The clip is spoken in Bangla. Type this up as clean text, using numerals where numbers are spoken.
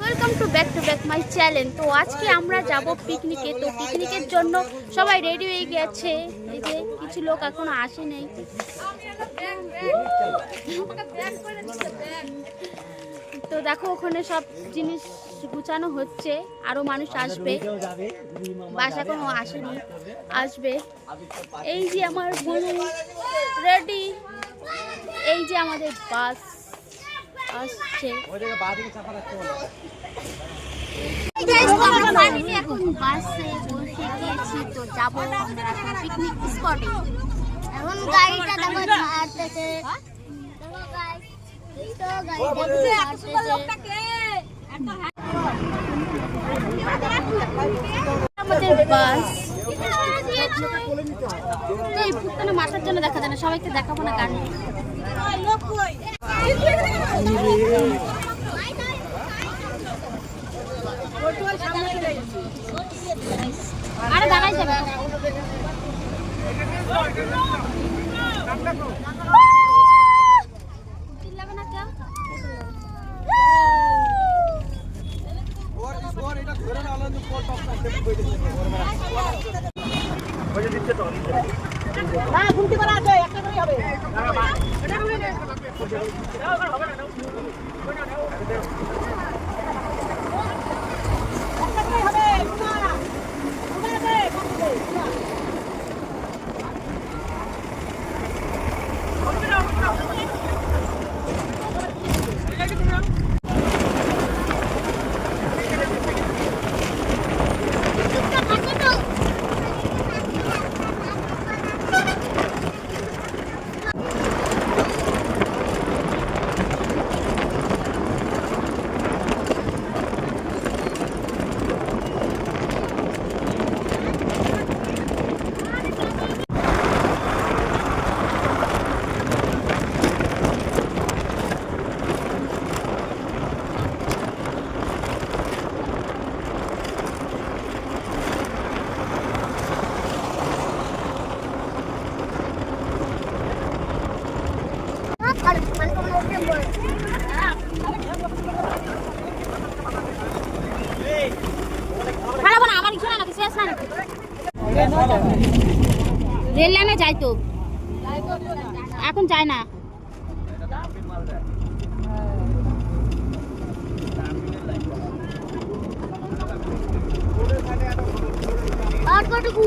Welcome to back my channel. তো আজকে আমরা যাব পিকনিকে। তো পিকনিকের জন্য সবাই রেডি হয়ে গেছে। এই যে কিছু লোক এখনো আসে নাই। তো দেখো ওখানে সব জিনিস গুছানো হচ্ছে, আরো মানুষ আসবে, বাস এখনো আসেনি, আসবে। এই যে আমার বনু রেডি, এই যে আমাদের বাস আসছে। এখন বাসে বসে গিয়েছি, তো যাবো আমরা এখন পিকনিক স্পটে। এখন গাড়িটা দেখো ছাড়তেছে, আমাদের বাস এই ফুটকানা মাথার জন্য দেখা যায় না, সবাইকে দেখাবো না গান। আরে দাঁড়াই যাবে রেল লাইনে যাই, তো এখন যায় না। আর কতটুকু